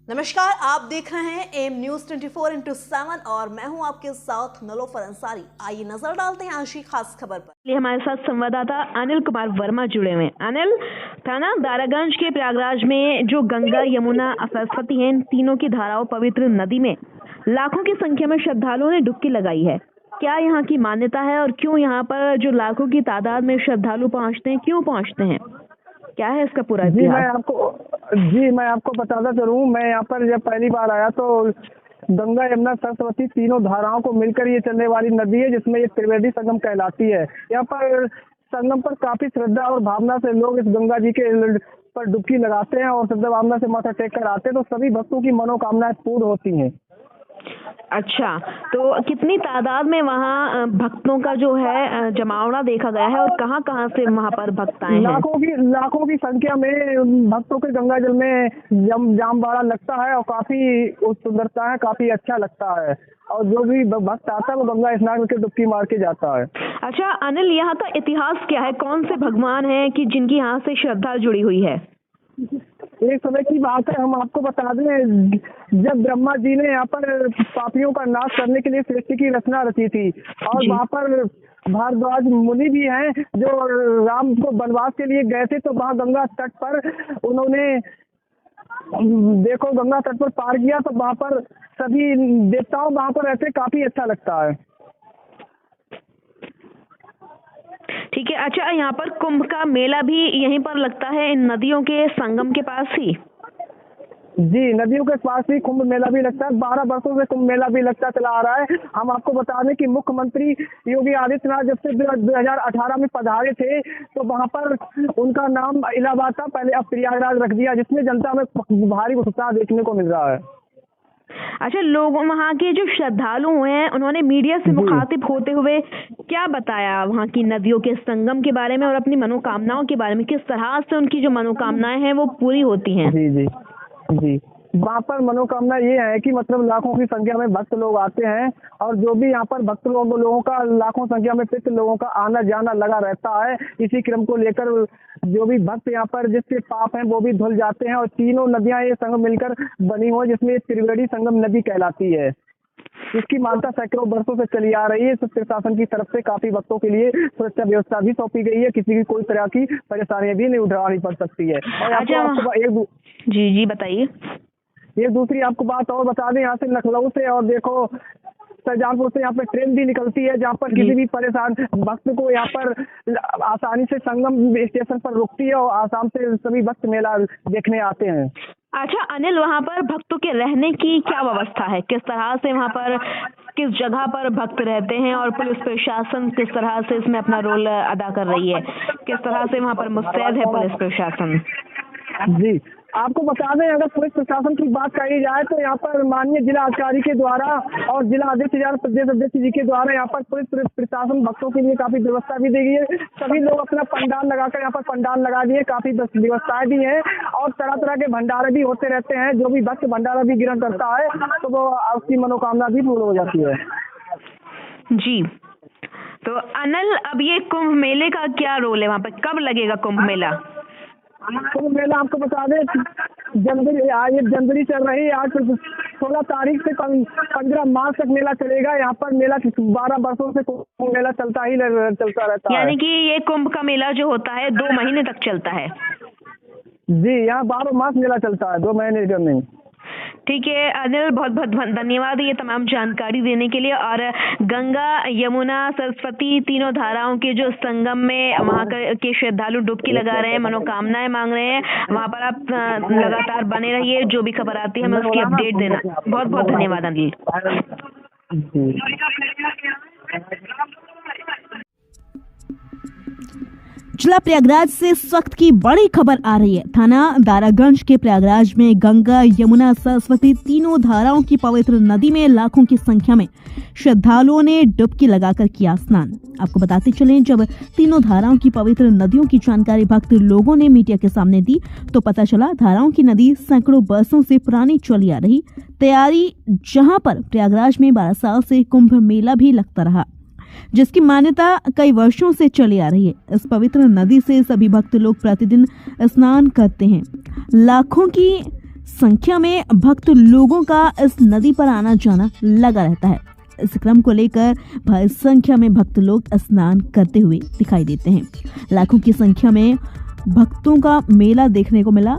नमस्कार, आप देख रहे हैं एम न्यूज 24/7 और मैं हूं आपके साथ नलोफर अंसारी। आइए नजर डालते हैं आज की खास खबर पर। हमारे साथ संवाददाता अनिल कुमार वर्मा जुड़े हुए हैं। अनिल, थाना दारागंज के प्रयागराज में जो गंगा, यमुना, सरस्वती हैं, इन तीनों की धाराओं पवित्र नदी में लाखों की संख्या में श्रद्धालुओं ने डुबकी लगाई है। क्या यहाँ की मान्यता है और क्यों यहाँ पर जो लाखों की तादाद में श्रद्धालु पहुँचते हैं, क्यों पहुँचते हैं, क्या है इसका पूरा इतिहास? मैं आपको बताता चलूँ। मैं यहाँ पर जब पहली बार आया तो गंगा, यमुना, सरस्वती तीनों धाराओं को मिलकर ये चलने वाली नदी है, जिसमें ये त्रिवेणी संगम कहलाती है। यहाँ पर संगम पर काफी श्रद्धा और भावना से लोग इस गंगा जी के पर डुबकी लगाते हैं और श्रद्धा भावना से माथा टेक कर आते हैं, तो सभी भक्तों की मनोकामनाएं पूर्ण होती हैं। अच्छा, तो कितनी तादाद में वहाँ भक्तों का जो है जमावड़ा देखा गया है और कहाँ से वहाँ पर भक्त आए हैं? लाखों की संख्या में भक्तों के गंगा जल में जामबाड़ा लगता है और काफी सुंदरता है, काफी अच्छा लगता है। और जो भी भक्त आता है वो गंगा स्नान करके डुबकी मार के जाता है। अच्छा अनिल, यहाँ का इतिहास क्या है? कौन से भगवान हैं कि जिनकी यहाँ से श्रद्धा जुड़ी हुई है? एक समय की बात है, हम आपको बता दें, जब ब्रह्मा जी ने यहाँ पर पापियों का नाश करने के लिए सृष्टि की रचना रची थी और वहाँ पर भारद्वाज मुनि भी हैं जो राम को वनवास के लिए गए थे, तो वहाँ गंगा तट पर उन्होंने देखो गंगा तट पर पार किया, तो वहाँ पर सभी देवताओं वहाँ पर रहते, काफी अच्छा लगता है। ठीक है। अच्छा, यहाँ पर कुंभ का मेला भी यहीं पर लगता है, इन नदियों के संगम के पास ही? जी, नदियों के पास ही कुंभ मेला भी लगता है। 12 वर्षों से कुंभ मेला भी लगता चला आ रहा है। हम आपको बता दें कि मुख्यमंत्री योगी आदित्यनाथ जब से 2018 में पधारे थे, तो वहाँ पर उनका नाम इलाहाबाद था, पहले अब प्रयागराज रख दिया, जिसमें जनता में भारी उत्साह देखने को मिल रहा है। अच्छा, लोग वहाँ के जो श्रद्धालु हैं उन्होंने मीडिया से मुखातिब होते हुए क्या बताया वहाँ की नदियों के संगम के बारे में और अपनी मनोकामनाओं के बारे में? किस तरह से उनकी जो मनोकामनाएं हैं वो पूरी होती हैं? जी, वहाँ पर मनोकामना ये है कि मतलब लाखों की संख्या में भक्त लोग आते हैं और जो भी यहाँ पर भक्त लोगों का लाखों संख्या में पितृ लोगों का आना जाना लगा रहता है। इसी क्रम को लेकर जो भी भक्त यहाँ पर जिसके पाप हैं वो भी धुल जाते हैं और तीनों नदियाँ ये संगम मिलकर बनी हुई, जिसमें त्रिवेणी संगम नदी कहलाती है। इसकी मान्यता सैकड़ों वर्षों से चली आ रही है। प्रशासन की तरफ से काफी भक्तों के लिए सुरक्षा व्यवस्था भी सौंपी गई है, किसी की कोई तरह की परेशानी भी नहीं उठानी पड़ सकती है। और जी बताइए। एक दूसरी आपको बात और बता दें, यहाँ से लखनऊ से और देखो शाहजहांपुर से यहाँ पर ट्रेन भी निकलती है, जहाँ पर किसी भी परेशान भक्त को यहाँ पर आसानी से संगम स्टेशन पर रुकती है और आसाम से सभी भक्त मेला देखने आते हैं। अच्छा अनिल, वहाँ पर भक्तों के रहने की क्या व्यवस्था है? किस तरह से वहाँ पर किस जगह पर भक्त रहते हैं और पुलिस प्रशासन किस तरह से इसमें अपना रोल अदा कर रही है? किस तरह से वहाँ पर मुस्तैद है पुलिस प्रशासन? जी, आपको बता दें, अगर पुलिस प्रशासन की बात कही जाए तो यहाँ पर माननीय जिला अधिकारी के द्वारा और जिला अध्यक्ष प्रदेश अध्यक्ष जी के द्वारा यहाँ पर पुलिस प्रशासन भक्तों के लिए काफी व्यवस्था भी दी गई है। सभी लोग अपना पंडाल लगाकर यहाँ पर पंडाल लगा दिए, काफी व्यवस्थाएं भी हैं और तरह तरह के भंडारे भी होते रहते हैं। जो भी भक्त भंडारा भी ग्रहण करता है तो वो उसकी मनोकामना भी पूर्ण हो जाती है। जी, तो अनिल, अब ये कुंभ मेले का क्या रोल है? वहाँ पर कब लगेगा कुंभ मेला? कुंभ मेला आपको बता दें जनवरी चल रही है, आज 16 तारीख से 15 मार्च तक मेला चलेगा। यहाँ पर मेला 12 वर्षों से कुंभ मेला चलता रहता है। यानी कि ये कुंभ का मेला जो होता है 2 महीने तक चलता है? जी, यहाँ 12 मास मेला चलता है, 2 महीने का नहीं। ठीक है अनिल, बहुत बहुत धन्यवाद ये तमाम जानकारी देने के लिए। और गंगा, यमुना, सरस्वती तीनों धाराओं के जो संगम में वहाँ के श्रद्धालु डुबकी लगा रहे हैं, मनोकामनाएं मांग रहे हैं, वहाँ पर आप लगातार बने रहिए। जो भी खबर आती है हमें उसकी अपडेट देना। बहुत बहुत धन्यवाद अनिल। जिला प्रयागराज से इस वक्त की बड़ी खबर आ रही है। थाना दारागंज के प्रयागराज में गंगा, यमुना, सरस्वती तीनों धाराओं की पवित्र नदी में लाखों की संख्या में श्रद्धालुओं ने डुबकी लगाकर किया स्नान। आपको बताते चलें, जब तीनों धाराओं की पवित्र नदियों की जानकारी भक्त लोगों ने मीडिया के सामने दी तो पता चला धाराओं की नदी सैकड़ों वर्षों से पुरानी चली आ रही तैयारी, जहां पर प्रयागराज में 12 साल से कुंभ मेला भी लगता रहा, जिसकी मान्यता कई वर्षों से चली आ रही है। इस पवित्र नदी से सभी भक्त लोग प्रतिदिन स्नान करते हैं। लाखों की संख्या में भक्त लोगों का इस नदी पर आना जाना लगा रहता है। इस क्रम को लेकर भारी संख्या में भक्त लोग स्नान करते हुए दिखाई देते हैं। लाखों की संख्या में भक्तों का मेला देखने को मिला,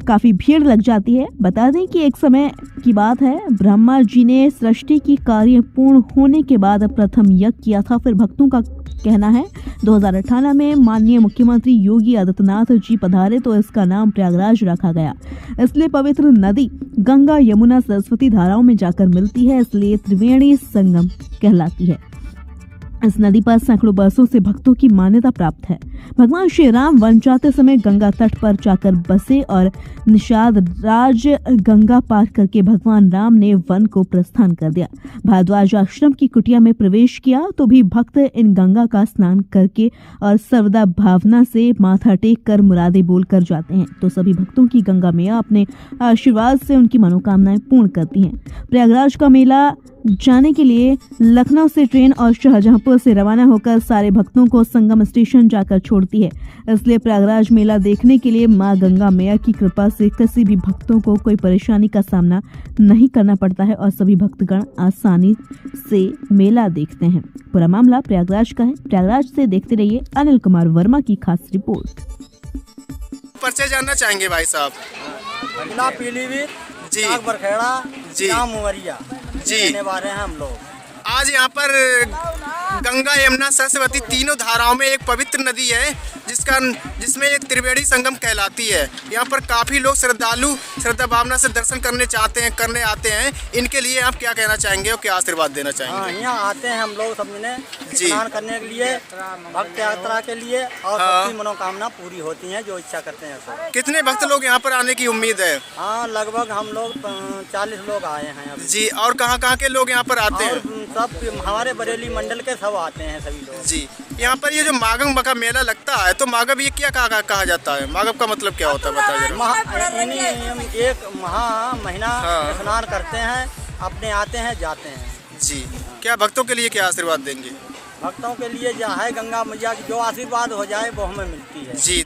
काफी भीड़ लग जाती है। बता दें कि एक समय की बात है, ब्रह्मा जी ने सृष्टि की कार्य पूर्ण होने के बाद प्रथम यज्ञ किया था। फिर भक्तों का कहना है 2018 में माननीय मुख्यमंत्री योगी आदित्यनाथ जी पधारे तो इसका नाम प्रयागराज रखा गया। इसलिए पवित्र नदी गंगा यमुना सरस्वती धाराओं में जाकर मिलती है, इसलिए त्रिवेणी संगम कहलाती है। इस नदी पर सैकड़ों वर्षों से भक्तों की मान्यता प्राप्त है। भगवान श्री राम वन जाते समय गंगा तट पर जाकर बसे और निषाद राज गंगा पार करके भगवान राम ने वन को प्रस्थान कर दिया। भारद्वाज आश्रम की कुटिया में प्रवेश किया तो भी भक्त इन गंगा का स्नान करके और सर्वदा भावना से माथा टेक कर मुरादें बोल कर जाते हैं। तो सभी भक्तों की गंगा मैया अपने आशीर्वाद से उनकी मनोकामनाएं पूर्ण करती हैं। प्रयागराज का मेला जाने के लिए लखनऊ से ट्रेन और शाहजहांपुर से रवाना होकर सारे भक्तों को संगम स्टेशन जाकर छोड़ती है। इसलिए प्रयागराज मेला देखने के लिए मां गंगा मैया की कृपा से किसी भी भक्तों को कोई परेशानी का सामना नहीं करना पड़ता है और सभी भक्तगण आसानी से मेला देखते हैं। पूरा मामला प्रयागराज का है। प्रयागराज से देखते रहिए अनिल कुमार वर्मा की खास रिपोर्ट। परिचय जानना चाहेंगे भाई साहब? जिला पीलीभीत जी, बरखेड़ा जी, गाँव उमरिया जी। रहने वाले हैं हम लोग। आज यहाँ पर गंगा यमुना सरस्वती तीनों धाराओं में एक पवित्र नदी है जिसमें एक त्रिवेणी संगम कहलाती है। यहाँ पर काफ़ी लोग श्रद्धालु श्रद्धा भावना से दर्शन करने आते हैं। इनके लिए आप क्या कहना चाहेंगे और क्या आशीर्वाद देना चाहेंगे? हाँ, यहाँ आते हैं हम लोग सब ने जी। स्नान करने के लिए, भक्त यात्रा के लिए और हाँ। सबकी मनोकामना पूरी होती है जो इच्छा करते हैं सब। कितने भक्त लोग यहाँ पर आने की उम्मीद है? हाँ, लगभग हम लोग 40 लोग आए हैं अभी। जी, और कहाँ के लोग यहाँ पर आते और हैं? सब हमारे बरेली मंडल के सब आते हैं सभी लोग। जी, यहाँ पर ये जो माघम का मेला लगता है तो माघम ये क्या कहा जाता है? माघम का मतलब क्या होता है बताइए जरा। एक महीना हाँ। स्नान करते हैं, अपने आते हैं जाते हैं। जी, क्या भक्तों के लिए क्या आशीर्वाद देंगे? भक्तों के लिए जो है गंगा मैया की जो आशीर्वाद हो जाए वो हमें मिलती है। जी।